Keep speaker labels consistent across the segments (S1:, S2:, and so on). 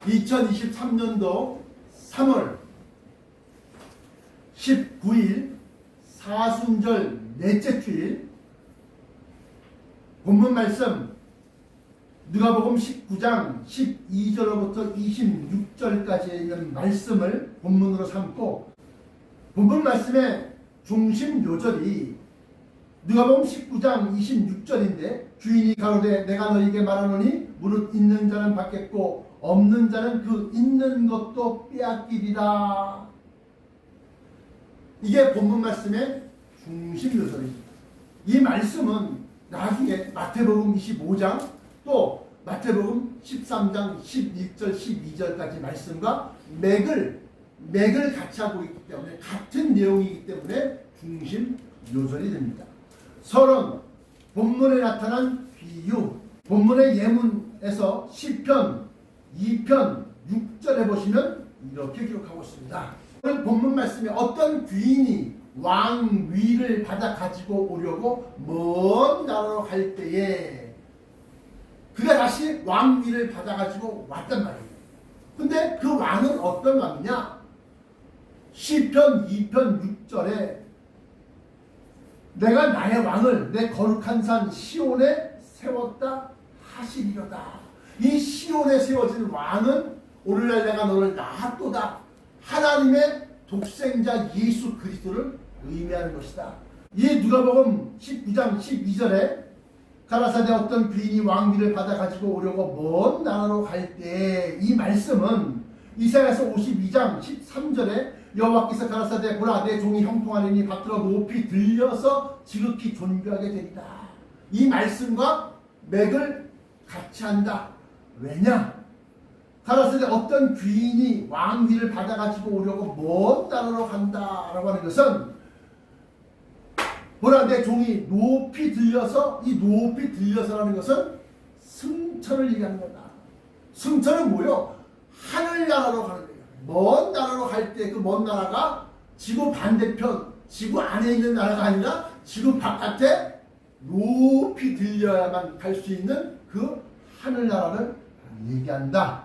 S1: 2023년도 3월 19일 사순절 넷째 주일 본문 말씀 누가복음 19장 12절로부터 26절까지에 있는 말씀을 본문으로 삼고 본문 말씀의 중심 요절이 누가복음 19장 26절인데 주인이 가로되 내가 너희에게 말하노니 무릇 있는 자는 받겠고 없는 자는 그 있는 것도 빼앗기리라. 이게 본문 말씀의 중심 요절입니다. 이 말씀은 나중에 마태복음 25장 또 마태복음 13장 11절 12절까지 말씀과 맥을 같이 하고 있기 때문에 같은 내용이기 때문에 중심 요절이 됩니다. 서론, 본문에 나타난 비유, 본문의 예문에서 시편 2편 6절에 보시면 이렇게 기록하고 있습니다. 오늘 본문 말씀에 어떤 귀인이 왕위를 받아 가지고 오려고 먼 나라로 갈 때에 그가 다시 왕위를 받아 가지고 왔단 말이에요. 근데 그 왕은 어떤 왕이냐? 시편 2편 6절에 내가 나의 왕을 내 거룩한 산 시온에 세웠다 하시리로다. 이 시온에 세워진 왕은 오늘날 내가 너를 낳았도다. 하나님의 독생자 예수 그리스도를 의미하는 것이다. 이 누가복음 19장 12절에 가라사대 어떤 귀인이 왕위를 받아 가지고 오려고 먼 나라로 갈 때 이 말씀은 이사야서 52장 13절에 여호와께서 가라사대 보라 내 종이 형통하리니 받들어 높이 들려서 지극히 존귀하게 되리라. 이 말씀과 맥을 같이 한다. 왜냐? 가라사대 어떤 귀인이 왕위를 받아가지고 오려고 먼 나라로 간다라고 하는 것은 보라 내 종이 높이 들려서 이 높이 들려서라는 것은 승천을 얘기하는 거다. 승천은 뭐요? 하늘나라로 가는 거예요. 먼 나라로 갈 때 그 먼 나라가 지구 반대편, 지구 안에 있는 나라가 아니라 지구 바깥에 높이 들려야만 갈 수 있는 그 하늘나라를 얘기한다.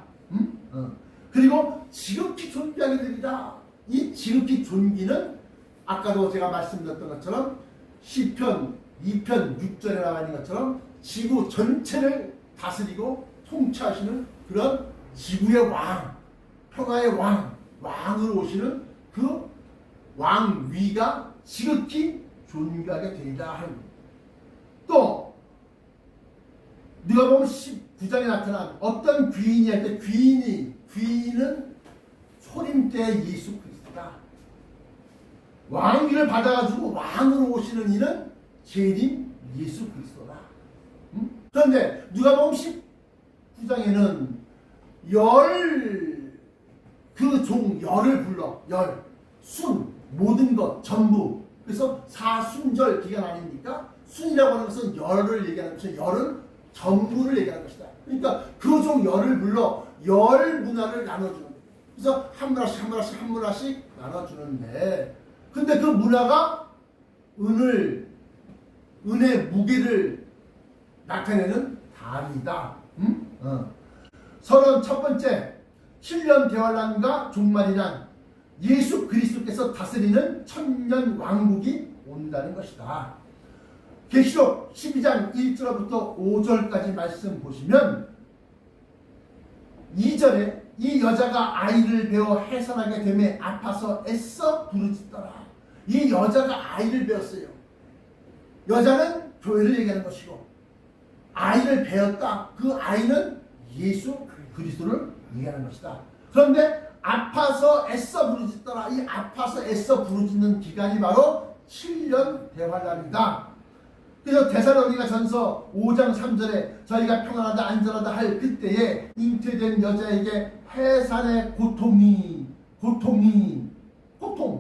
S1: 그리고 지극히 존귀하게 되리라. 이 지극히 존귀는 아까도 제가 말씀드렸던 것처럼 시편 2편 6절에 나와 있는 것처럼 지구 전체를 다스리고 통치하시는 그런 지구의 왕, 평화의 왕으로 오시는 그 왕위가 지극히 존귀하게 되리라 하는 겁니다. 또 누가복음 19장에 나타난 어떤 귀인이 할 때 귀인은 초림때 예수 그리스도다. 왕위를 받아가지고 왕으로 오시는 이는 재림 예수 그리스도다. 그런데 누가복음 19장에는 그 종 열을 불러 순 모든 것 전부. 그래서 사순절 기간 아닙니까? 순이라고 하는 것은 열을 얘기하는 것은 열은 전부를 얘기하는 것이다. 그러니까 그 종 열을 불러 열 문화를 나눠주는 거예요. 그래서 한 문화씩 나눠주는데 근데 그 문화가 은의 무게를 나타내는 담이다. 서론 첫 번째 7년 대환란과 종말이란 예수 그리스도께서 다스리는 천년 왕국이 온다는 것이다. 계시록 12장 1절부터 5절까지 말씀 보시면 2절에 이 여자가 아이를 베어 해산하게 되매 아파서 애써 부르짖더라. 이 여자가 아이를 베었어요. 여자는 교회를 얘기하는 것이고 아이를 베었다. 그 아이는 예수 그리스도를 얘기하는 것이다. 그런데 아파서 애써 부르짖더라. 이 아파서 애써 부르짖는 기간이 바로 7년 대환란이다. 그래서 데살로니가 전서 5장 3절에 저희가 평안하다 안전하다 할 그때에 잉태된 여자에게 해산의 고통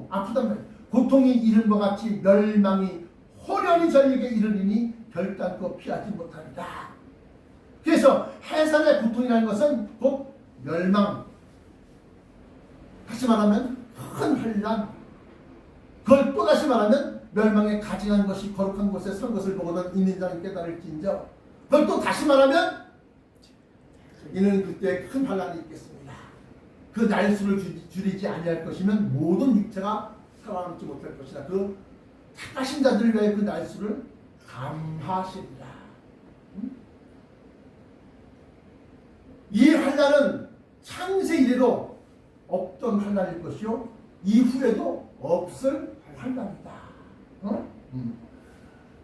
S1: 아프단 말이에요. 고통이 이른과 같이 멸망이 호련히 저희에게 이르리니 결단코 피하지 못합니다. 그래서 해산의 고통이라는 것은 곧 멸망, 다시 말하면 큰 환난, 그걸 또다시 말하면 멸망에 가증한 것이 거룩한 곳에 선 것을 보고는 있는 자는 깨달을진저, 그걸 또 다시 말하면 이는 그때 큰 환난이 있겠습니다. 그 날수를 줄이지 아니할 것이면 모든 육체가 살아남지 못할 것이다. 그 착하신 자들을 위하여 그 날수를 감하시리라. 이 환난은 창세 이래로 없던 환난일 것이요 이후에도 없을 환난이다.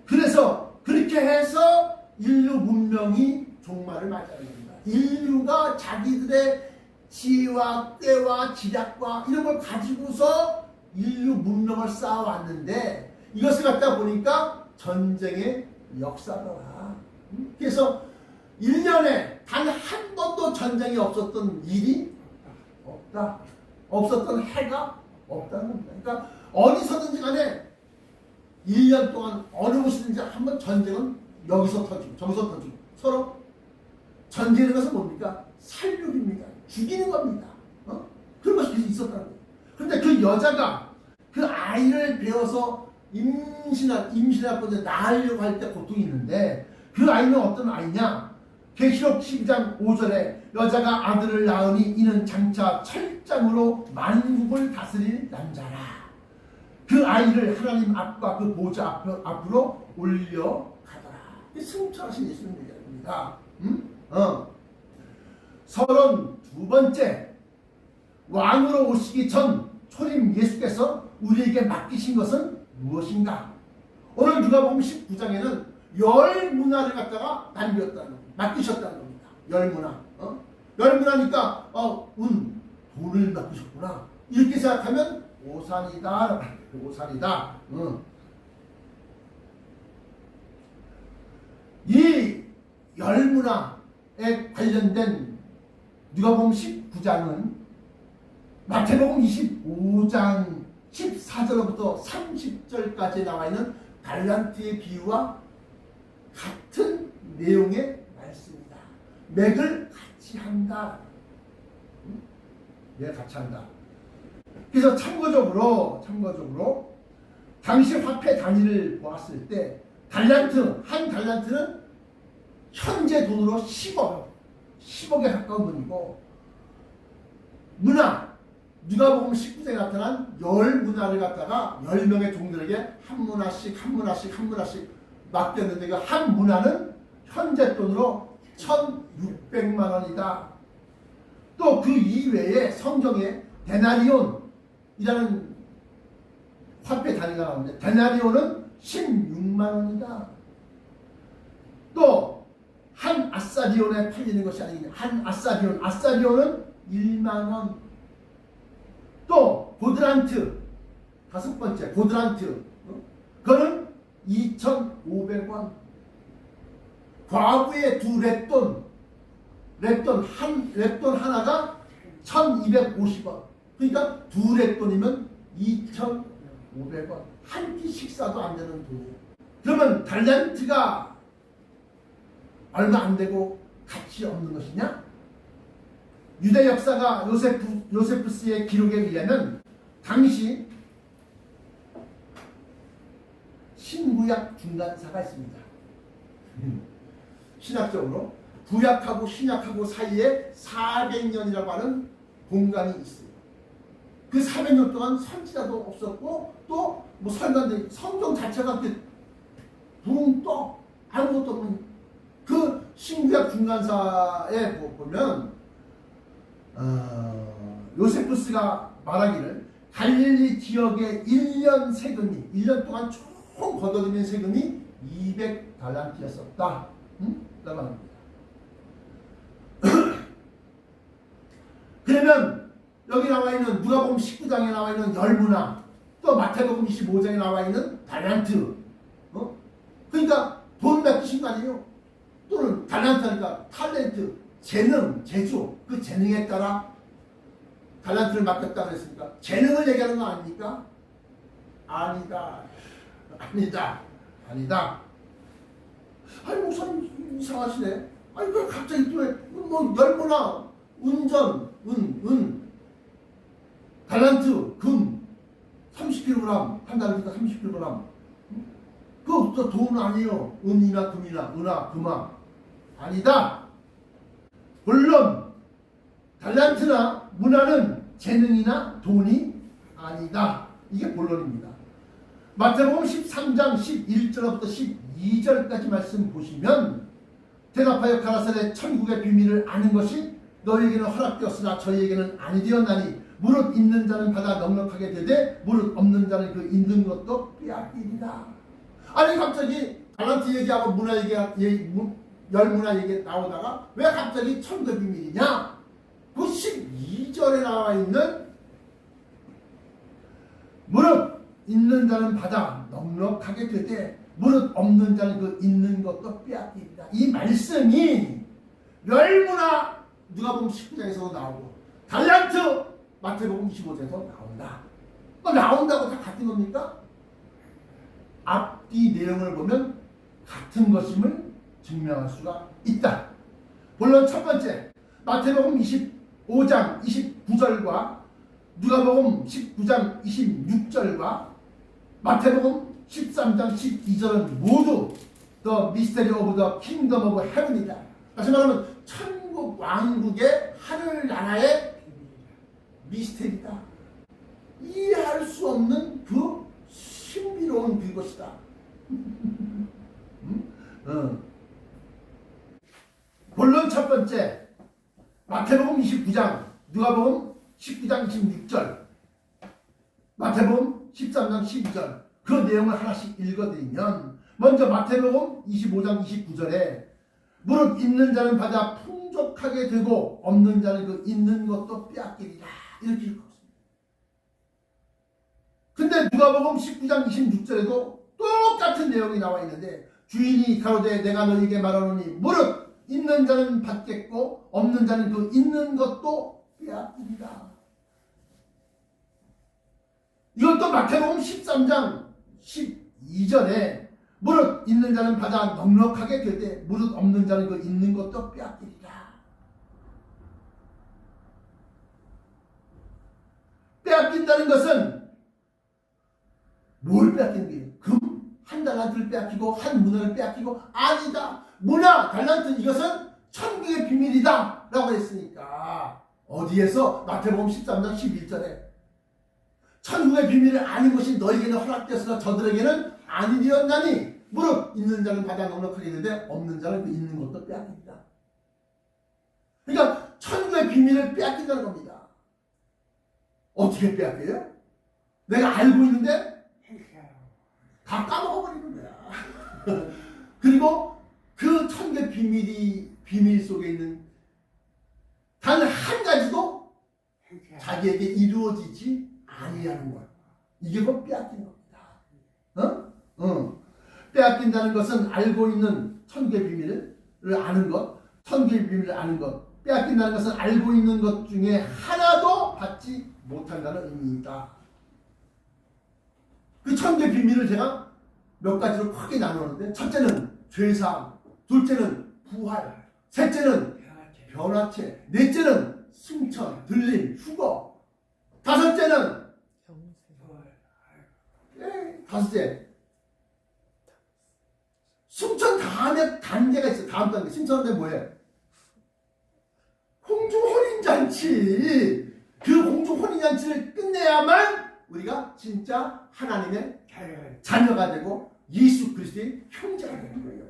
S1: 그래서 그렇게 해서 인류 문명이 종말을 맞이하는 겁니다. 인류가 자기들의 지혜와 꾀와 지략과 이런 걸 가지고서 인류 문명을 쌓아왔는데 이것을 갖다 보니까 전쟁의 역사더라. 그래서 1년에 단 한 번도 전쟁이 없었던 일이 없다. 없었던 해가 없다는 겁니다. 그러니까 어디서든지 간에 1년 동안 어느 곳이든지 한번 전쟁은 여기서 터지고 저기서 터지고 서로 전쟁이라는 것은 뭡니까? 살육입니다. 죽이는 겁니다. 그런 것이 계속 있었다는 거예요. 그런데 그 여자가 그 아이를 배워서 임신하고 낳으려고 할 때 고통이 있는데 그 아이는 어떤 아이냐? 계시록 12장 5절에 여자가 아들을 낳으니 이는 장차 철장으로 만국을 다스릴 남자라. 그 아이를 하나님 앞과 그 보좌 앞으로 올려가더라. 승천하신 예수님 얘기합니다. 32번째, 왕으로 오시기 전 초림 예수께서 우리에게 맡기신 것은 무엇인가? 오늘 누가복음 19장에는 열 문화를 갖다가 남겼다는 겁니다. 맡기셨다는 겁니다. 열 문화. 열 문화니까 돈을 맡기셨구나. 이렇게 생각하면 오산이다. 오산이다. 이 열 문화에 관련된 누가복음 19장은 마태복음 25장 14절부터 30절까지 나와 있는 달란트의 비유와 같은 내용의 말씀이다. 맥을 같이 한다. 맥을 같이 한다. 그래서 참고적으로 당시 화폐 단위를 보았을 때 한 달란트는 현재 돈으로 10억에 가까운 돈이고 문화 누가복음 19장에 나타난 열 문화를 갖다가 10명의 종들에게 한 문화씩 맡겼는데 그 한 문화는 현재 돈으로 1,600만 원이다. 또 그 이외에 성경에 데나리온이라는 화폐 단위가 나오는데 데나리온은 16만 원이다. 또 한 아사디온에 팔리는 것이 아니냐. 한 아사디온은 1만 원. 또 고드란트, 다섯 번째 고드란트, 그거는 2,500원. 과부의 두 랩돈 하나가 1,250원. 그러니까 두 랩돈이면 2,500원. 한 끼 식사도 안 되는 돈이에요. 그러면 달란트가 얼마 안 되고 가치 없는 것이냐? 유대 역사가 요세푸스의 기록에 의하면 당시 신구약 중간사가 있습니다. 신학적으로 구약하고 신약하고 사이에 400년이라고 하는 공간이 있어요. 그 400년 동안 선지자도 없었고 또 뭐 설명된 성경 자체가 붕 떠 아무것도 없는 그 신구약 중간사에 보면 요세푸스가 말하기를 갈릴리 지역의 1년 세금이 1년 동안 총 걷어들인 세금이 200달란트였었다. 라고 합니다. 그러면 여기 나와 있는 누가복음 19장에 나와 있는 열문화, 또 마태복음 25장에 나와 있는 달란트, 그러니까 돈 맡기신 거 아니에요? 또는 달란트니까 탤런트, 재능, 재주, 그 재능에 따라 달란트를 맡겼다고 했으니까 재능을 얘기하는 거 아닙니까? 아니다. 아니 목사님 이상하시네. 아니 왜 갑자기 또 뭐 열문화, 운전, 달란트, 금 30kg 한 달이니까 30kg. 그것도 돈 아니에요. 은이나 금이나 은하, 금화 아니다. 물론 달란트나 문화는 재능이나 돈이 아니다. 이게 본론입니다. 마태복음 13장 11절부터 12절까지 말씀 보시면 대답하여 가라사대 천국의 비밀을 아는 것이 너희에게는 허락되었으나 저희에게는 아니 되었나니 무릇 있는 자는 받아 넉넉하게 되되 무릇 없는 자는 그 있는 것도 빼앗기리라. 아니 갑자기 달란트 얘기하고 문화 열 문화 얘기 나오다가 왜 갑자기 천국의 비밀이냐? 그 12절에 나와 있는 무릇 있는 자는 받아 넉넉하게 되되 무릇 없는 자는 그 있는 것도 빼앗기리라. 이 말씀이 멸문화 누가복음 19장에서도 나오고 달란트 마태복음 25장에서 나온다. 나온다고 다 같은 겁니까? 앞뒤 내용을 보면 같은 것임을 증명할 수가 있다. 물론 첫 번째 마태복음 25장 29절과 누가복음 19장 26절과 마태복음 13장 12절은 모두 The Mystery of the Kingdom of Heaven이다. 다시 말하면 천국 왕국의 하늘나라의 미스테리다. 이해할 수 없는 그 신비로운 그것이다. 본론 첫 번째 마태복음 29장 누가복음 19장 26절 마태복음 13장 12절 그 내용을 하나씩 읽어드리면 먼저 마태복음 25장 29절에 무릇 있는 자는 받아 풍족하게 되고 없는 자는 그 있는 것도 빼앗기리라 이렇게 읽었습니다. 근데 누가복음 19장 26절에도 똑같은 내용이 나와 있는데 주인이 가로되 내가 너희에게 말하노니 무릇 있는 자는 받겠고 없는 자는 그 있는 것도 빼앗기리라. 이것도 마태복음 13장 12절에 무릇 있는 자는 받아 넉넉하게 되되 무릇 없는 자는 그 있는 것도 빼앗기리라. 빼앗긴다는 것은 뭘 빼앗기는 거예요? 금? 한 달란트를 빼앗기고 한 문화를 빼앗기고 아니다. 문화, 달란트 이것은 천국의 비밀이다 라고 했으니까 어디에서? 마태복음 13장 11절에 천국의 비밀을 아는 것이 너희에게는 허락되었으나 저들에게는 아니 되었나니 무릇 있는 자는 받아 넉넉하게 되되 없는 자는 그 있는 것도 빼앗긴다. 그러니까 천국의 비밀을 빼앗긴다는 겁니다. 어떻게 빼앗겨요? 내가 알고 있는데 다 까먹어버리는 거야. 그리고 그 천국의 비밀 속에 있는 단 한 가지도 자기에게 이루어지지 아니하는 거야. 이게 뭐 빼앗긴 겁니다. 빼앗긴다는 것은 알고 있는 천국의 비밀을 아는 것, 천국의 비밀을 아는 것. 빼앗긴다는 것은 알고 있는 것 중에 하나도 받지 못한다는 의미이다. 그 천국의 비밀을 제가 몇 가지로 크게 나누는데 첫째는 죄사함, 둘째는 부활, 셋째는 변화체, 넷째는 승천, 들림, 휴거, 다섯째는 다섯째 승천 다음에 단계가 있어. 다음 단계 승천인데 뭐예요? 공중 혼인잔치. 그 공중 혼인잔치를 끝내야만 우리가 진짜 하나님의 자녀가 되고 예수 그리스도의 형제가 되는 거예요.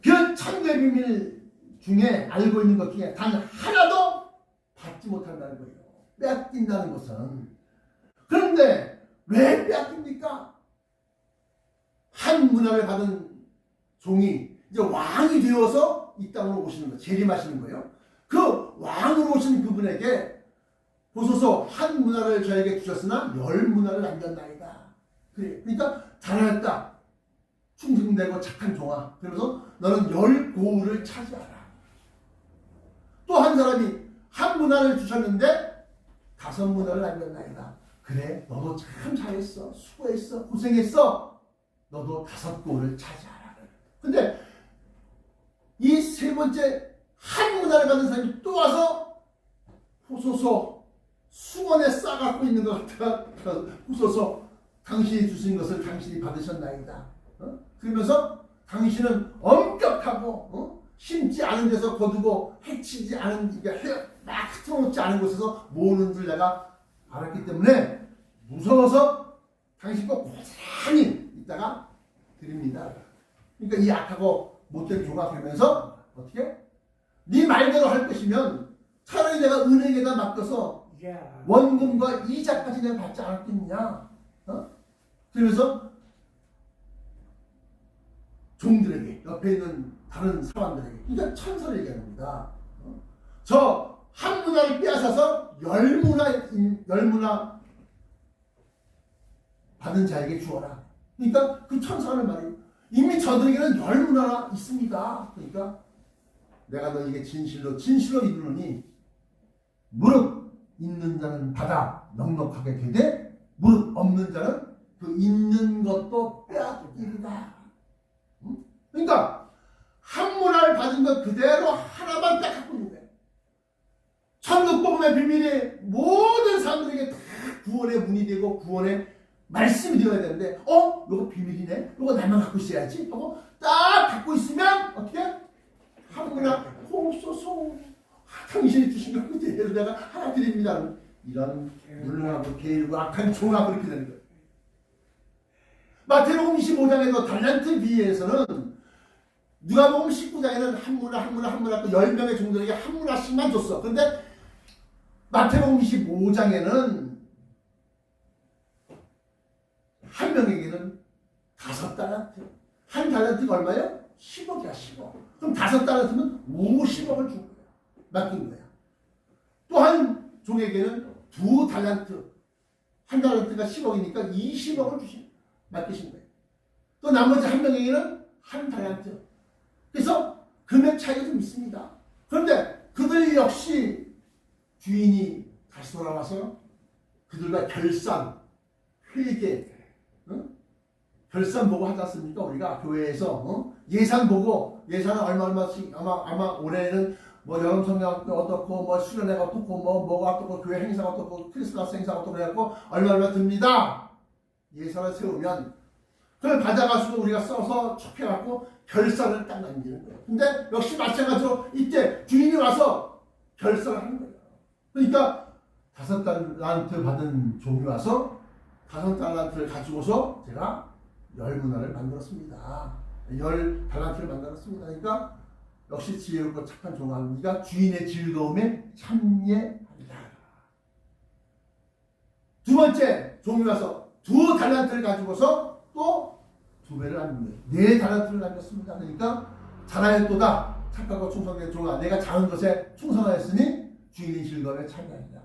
S1: 그 천국의 비밀 중에 알고 있는 것 중에 단 하나도 받지 못한다는 거예요. 빼앗긴다는 것은. 그런데 왜 빼앗깁니까? 한 문화를 받은 종이 이제 왕이 되어서 이 땅으로 오시는 거예요. 재림하시는 거예요. 그 왕으로 오신 그분에게 보소서 한 문화를 저에게 주셨으나 열 문화를 남겼나이다. 그래. 그러니까 잘하였다. 충성되고 착한 종아. 그러면서 너는 열 고울을 차지하라. 또 한 사람이 한 문화를 주셨는데 다섯 문화를 남겼나이다. 그래, 너도 참 잘했어. 수고했어. 고생했어. 너도 다섯 고울을 차지하라. 근데 이 세 번째 한 문화를 받은 사람이 또 와서 보소서 수원에 싸갖고 있는 것 같아. 보소서 당신이 주신 것을 당신이 받으셨나이다. 그러면서 당신은 엄격하고 심지 않은 데서 거두고 해치지 않은, 그러니까 막 틀어놓지 않은 곳에서 모으는 줄 내가 알았기 때문에 무서워서 당신 꼭 고스란히 있다가 드립니다. 그러니까 이 악하고 못된 종아 그러면서 어떻게? 네 말대로 할 것이면 차라리 내가 은행에다 맡겨서 원금과 이자까지 내가 받지 않았겠느냐? 그러면서 종들에게, 옆에 있는 다른 사람들에게, 그러니까 천사를 얘기합니다. 저 한 문화를 빼앗아서 열 문화 받은 자에게 주어라. 그러니까 그 천사는 말이에요. 이미 저들에게는 열 문화가 있습니다. 그러니까 내가 너에게 진실로 이르노니 무릇 있는 자는 받아 넉넉하게 되되 무릇 없는 자는 그 있는 것도 빼앗기리다. 그러니까 한 문화를 받은 것 그대로 하나만 딱 갖고 있는 거예요. 천국 복음의 비밀이 모든 사람들에게 다 구원의 문이 되고 구원의 말씀이 되어야 되는데 이거 비밀이네? 이거 나만 갖고 있어야지? 하고 딱 갖고 있으면 어떻게? 한 문화 호소소 당신이 주신 것 그대로 내가 하나 드립니다. 이런 물렁하고 게으르고 악한 종아 그렇게 되는 거예요. 마태복음 25장에도 달란트 비유에서는 누가복음 19장에는 한 문화 또 10명의 종들에게 한 문화씩만 줬어. 그런데 마태복음 25장에는 한 명에게는 5달란트. 한 달란트가 얼마예요? 10억이야, 10억. 그럼 5달란트면 50억을 준 거야. 맡긴 거야. 또 한 종에게는 2달란트. 한 달란트가 10억이니까 20억을 맡기신 거예요. 또 나머지 한 명에게는 한 달란트. 그래서 금액 차이가 좀 있습니다. 그런데 그들 역시 주인이 다시 돌아와서 그들과 결산, 회계, 결산 보고 하지 않습니까? 우리가 교회에서 예산 보고 예산은 얼마씩 아마 올해는 뭐 여름 성경 어떻고 뭐 수련회가 어떻고 뭐가 어떻고 교회 행사가 어떻고 크리스마스 행사가 어떻고 해갖고 얼마 듭니다. 예산을 세우면 그걸 받아가지고 우리가 써서 촉해갖고 결산을 딱 남기는 거예요. 근데 역시 마찬가지로 이때 주인이 와서 결산을 하는 거예요. 그러니까 5달란트 받은 종이 와서 5달란트를 가지고서 제가 10문화를 만들었습니다. 10달란트를 만들었습니다. 그러니까 역시 지혜롭고 착한 종아, 네가 주인의 즐거움에 참여한다. 두 번째 종이 와서 2달란트를 가지고서 또 2배를 남깁니다. 4달란트를 남겼습니다. 그러니까 잘하였도다 착하고 충성된 종아, 내가 작은 것에 충성하였으니 주인의 즐거움에 참여한다.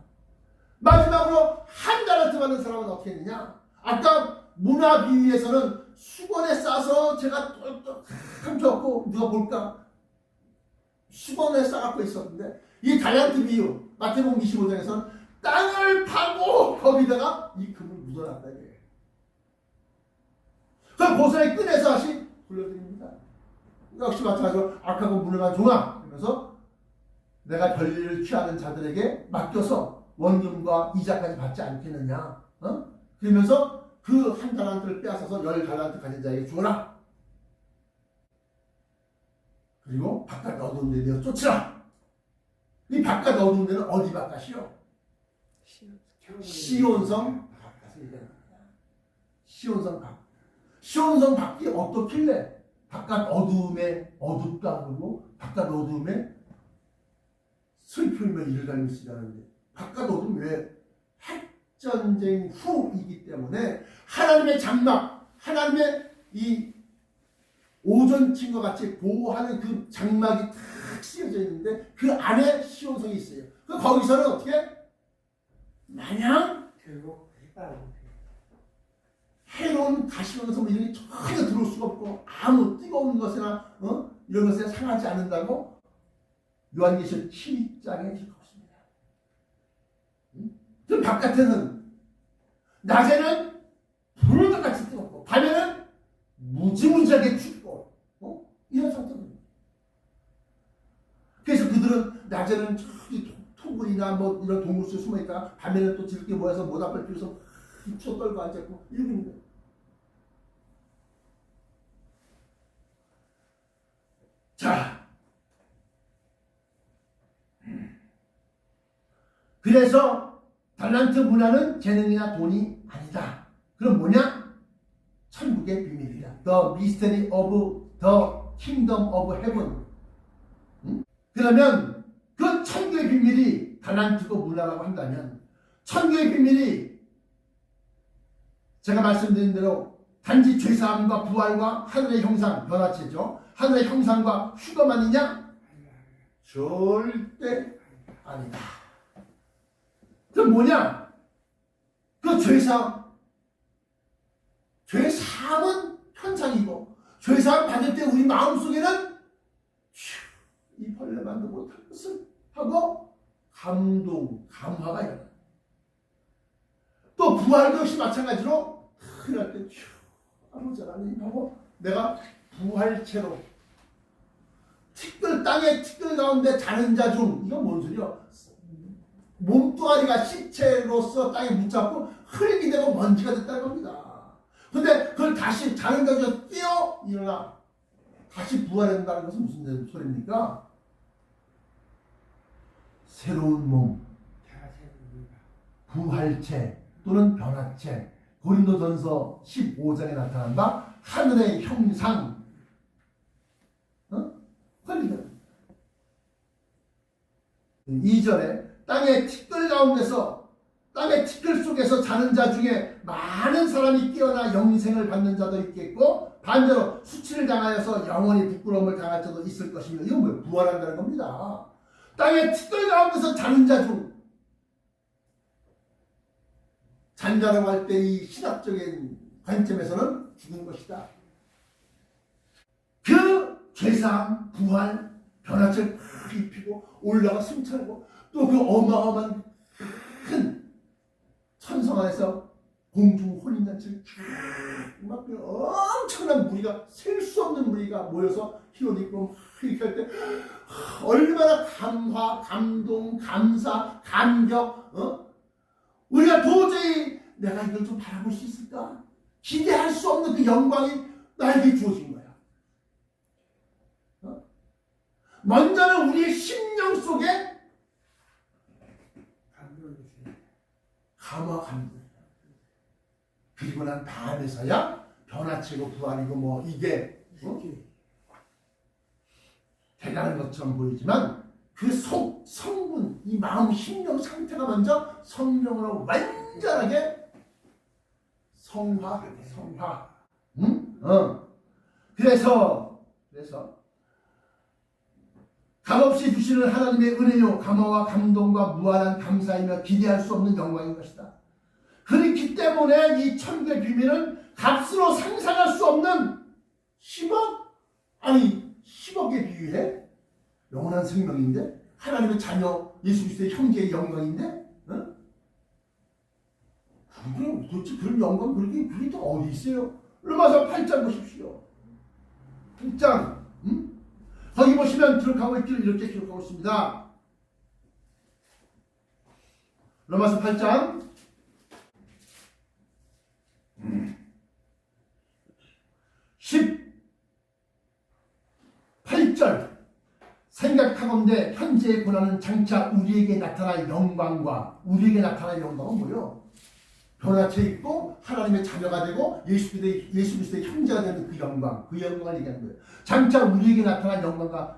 S1: 마지막으로 1달란트 받는 사람은 어떻게 했느냐? 아까 문화 비유에서는 수건에 싸서 제가 똘똘 감춰갖고 누가 볼까? 수건에 싸갖고 있었는데 이 달란트 비유 마태복음 25장에서는 땅을 파고 거기다가 이 금을 묻어놨다 이거예요. 그럼 고사에 꺼내서 다시 돌려드립니다. 역시 마찬가지로 악하고 무능한 종아 그러면서 내가 권리를 취하는 자들에게 맡겨서 원금과 이자까지 받지 않겠느냐. 그러면서 그 1달란트를 빼앗아서 10달란트 가진 자에게 주어라. 그리고 바깥 어두운 데 내어 쫓으라. 이 바깥 어두운 데는 어디 바깥이요? 시온성 바깥을 얘기합니다. 시온성 밖. 시온성 밖이 어떻길래 바깥 어두움에 어둡다 그러고 바깥 어두움에 슬픔의 이를 달리고 있으라는데 바깥 어둠 왜? 핵전쟁 후이기 때문에 하나님의 장막, 하나님의 이 오존층과 같이 보호하는 그 장막이 탁 씌워져 있는데 그 안에 시온성이 있어요. 그 거기서는 어떻게? 마냥 해로운 가시면서 뭐 이런 게 전혀 들어올 수가 없고 아무 뜨거운 것이나 이런 것에 상하지 않는다고 요한계시록 7장에 기록하고 있습니다. 그 바깥에는 낮에는 불과 같이 뜨겁고 밤에는 무지무지하게 춥고 이런 상태입니다. 그래서 그들은 낮에는 저기 토굴이나 뭐 이런 동굴 속에 숨어있다가 밤에는 또 지렇게 모여서 모닥불 피워서 추워 떨고 앉아있고 이러고 있는 거예요. 자, 그래서 달란트 문화는 재능이나 돈이 아니다. 그럼 뭐냐? 천국의 비밀이다. The mystery of the kingdom of heaven. 그러면 그 천국의 비밀이 달란트고 문화라고 한다면 천국의 비밀이 제가 말씀드린 대로 단지 죄사함과 부활과 하늘의 형상, 변화체죠. 하늘의 형상과 휴거만이냐? 절대 아니다. 그럼 뭐냐? 그 죄사함은 현상이고 죄사함 받을 때 우리 마음속에는 이 벌레만도 못할 것을 하고 감동, 감화가 일어나. 또 부활도 역시 마찬가지로 그럴 때 아무튼 하고 내가 부활체로 땅의 티끌 가운데 자는 자 중, 이건 뭔 소리야? 몸뚱아리가 시체로서 땅에 묻잡고 흙이 되고 먼지가 됐다는 겁니다. 근데 그걸 다시 자는 자 중에서 뛰어 일어나 다시 부활한다는 것은 무슨 소리입니까? 새로운 몸, 부활체 또는 변화체, 고린도전서 15장에 나타난 바 하늘의 형상, 권리다. 2절에 땅의 티끌 가운데서, 땅의 티끌 속에서 자는 자 중에 많은 사람이 깨어나 영생을 받는 자도 있겠고 반대로 수치를 당하여서 영원히 부끄러움을 당할 자도 있을 것입니다. 이건 뭐예요? 부활한다는 겁니다. 땅의 티끌 가운데서 자는 자 중, 잔자라고 할 때 이 신학적인 관점에서는 죽은 것이다. 그 죄사함, 부활, 변화체를 팍 입히고 올라가 승천하고 또 그 어마어마한 큰 천성 안에서 공중 혼인잔치를 막 엄청난 무리가, 셀 수 없는 무리가 모여서 흰옷 입고 이렇게 할 때 얼마나 감화, 감동, 감사, 감격, 우리가 도저히 내가 이걸 좀 바라볼 수 있을까? 기대할 수 없는 그 영광이 나에게 주어진 거야. 먼저는 우리의 심령 속에 감화, 감동. 그리고 난 다음에서야 변화체고 부활이고 뭐 이게 대단한 것처럼 보이지만 그 성분, 이 마음, 심령 상태가 먼저 성령으로 완전하게 성화. 그래서 값없이 주시는 하나님의 은혜요 감화와 감동과 무한한 감사이며 기대할 수 없는 영광인 것이다. 그렇기 때문에 이 천국의 비밀은 값으로 상상할 수 없는 10억에 비유해 영원한 생명인데 하나님의 자녀 예수 그리스도의 형제의 영광인데 그게 도대체 그런 영광 그게 또 어디 있어요? 로마서 8장 보십시오. 8장 거기 보시면 기록하고 있기를 이렇게 기록하고 있습니다. 로마서 8장 18절 생각하건대 현재의 고난은 장차 우리에게 나타날 영광과 우리에게 나타날 영광은 뭐예요? 변화체 있고 하나님의 자녀가 되고 예수 그리스도의 형제가 되는 그 영광을 얘기하는 거예요. 장차 우리에게 나타날 영광과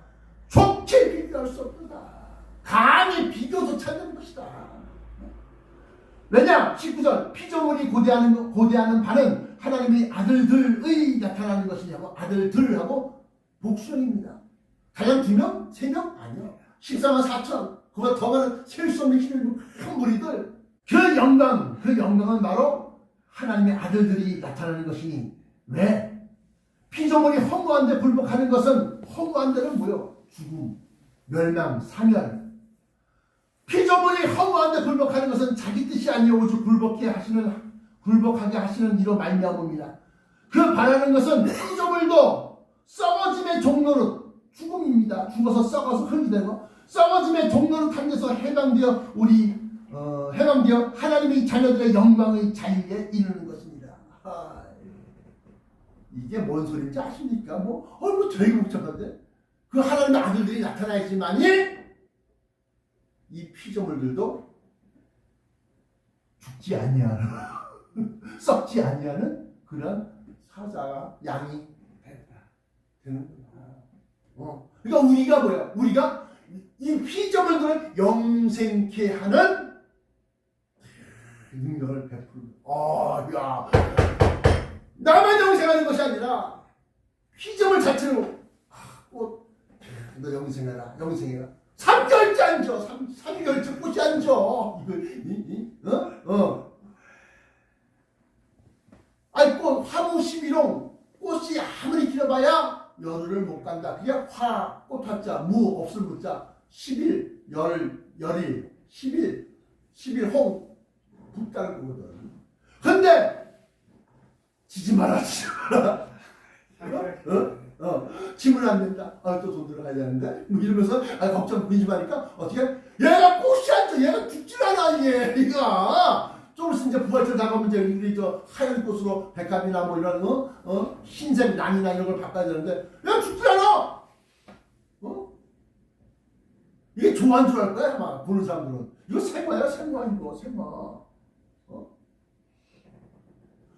S1: 좋게 비교할 수 없다. 감히 비교조차 안 되는 것이다. 왜냐? 19절 피조물이 고대하는 바는 하나님의 아들들의 나타나는 것이냐고. 아들들하고 복수형입니다. 가장 2명? 3명? 아니요. 14만 4천 그보다 더 많은 셀 수 없는 힘있는 큰 무리들. 그 영광은 바로 하나님의 아들들이 나타나는 것이니 왜? 피조물이 허무한데 굴복하는 것은 허무한 데는 뭐요? 죽음, 멸망, 사멸. 피조물이 허무한데 굴복하는 것은 자기 뜻이 아니요 오직 굴복하게 하시는 이로 말미암음이라. 그 바라는 것은 피조물도 썩어짐의 종로로 죽음입니다. 죽어서 썩어서 흙이 되고 썩어짐의 종로로 탄데서 해방되어 하나님의 자녀들의 영광의 자유에 이르는 것입니다. 이게 뭔 소리인지 아십니까? 뭐 되게 복잡한데 그 하나님의 아들들이 나타나야지만이 이 피조물들도 죽지 아니하는 썩지 아니하는 그런 사자가 양이 되는구나. 그러니까 우리가 뭐야? 우리가 이 피조물들을 영생케 하는 능력을 베푸는. 야, 나만 영생하는 것이 아니라 피조물 자체로 너 영생해라, 영생해라. 3개월째 앉아, 3개월째 꽃이 앉아. 아니 꽃 화무 11홍 꽃이 아무리 길어봐야 열흘을 못 간다. 그게 꽃 한자 무 없을 무자 10일 열일 10일 홍 붙다는 거거든. 근데 지지 마라. 짐을 안 낸다. 또 돈 들어가야 되는데 뭐 이러면서 걱정 근심하니까 어떻게 얘가 꽃이 앉아. 얘가 죽질 않아. 얘가 좀 있으면 이제 부활절 다가오면 이제 우리 저 하얀 꽃으로 백합이나 뭐 이런 흰색 랑이나 이런 걸 바꿔야 되는데 얘가 죽질 않아. 이게 좋아한 줄 알 거야 아마 보는 사람들은. 이거 생화야 생화 이거 생화.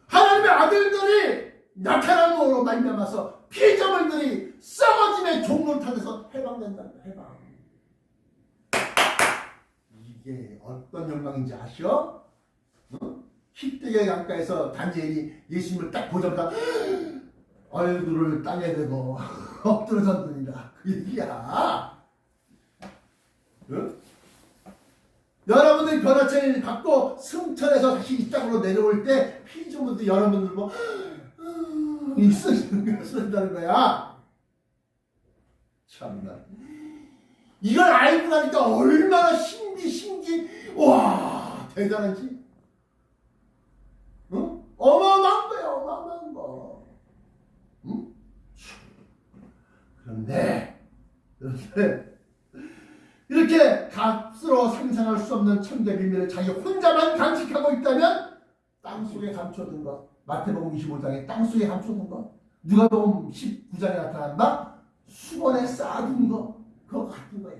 S1: 하나님의 아들들이 나타남으로 말미암아서 피조물들이 썩어짐의 종로탄에서 해방된다. 해방. 이게 어떤 영광인지 아시오? 히데의 강가에서 다니엘이 예수님을 딱 보자마자 얼굴을 땅에 대고 엎드러졌느니라. 그 얘기야. 여러분들이 변화체를 갖고 승천해서 다시 이 땅으로 내려올 때 피조물들 여러분들 뭐 쓰는다는 거야. 참나. 이걸 알고 나니까 얼마나 신기 와 대단한지. 어마어마한 거야. 어마어마한 거. 그런데 이렇게 값으로 상상할 수 없는 천대 비밀을 자기 혼자만 간직하고 있다면 땅속에 감춰둔 것. 마태복음 25장에 땅속에 감춰둔 것. 누가복음 19장에 나타난다. 수건에 쌓아둔 것. 그거 같은 거야.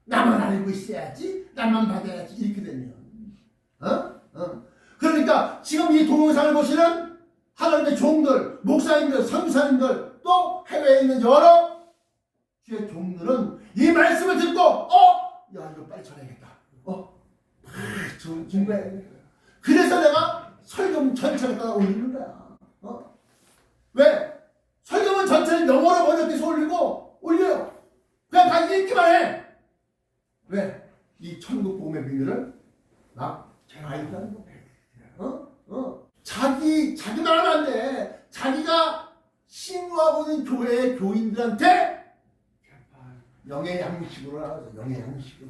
S1: 나만 알고 있어야지. 나만 받아야지. 이렇게 되면. 그러니까 지금 이 동영상을 보시는 하나님의 종들, 목사님들, 선교사님들, 또 해외에 있는 여러 주의 종들은 이 말씀을 듣고 야 이거 빨리 전해야겠다. 준비해. 그래서 내가 설교문 전체를 따라 올리는 거야. 왜? 설교문 전체를 영어로 번역해서 올려요. 그냥 다 읽기만 해. 왜? 이 천국 복음의 비밀을 막 제가 알다는 거. 자기 말하면 안 돼. 자기가 신고하고 있는 교회의 교인들한테 영의 양식으로 나가서 영의 양식으로.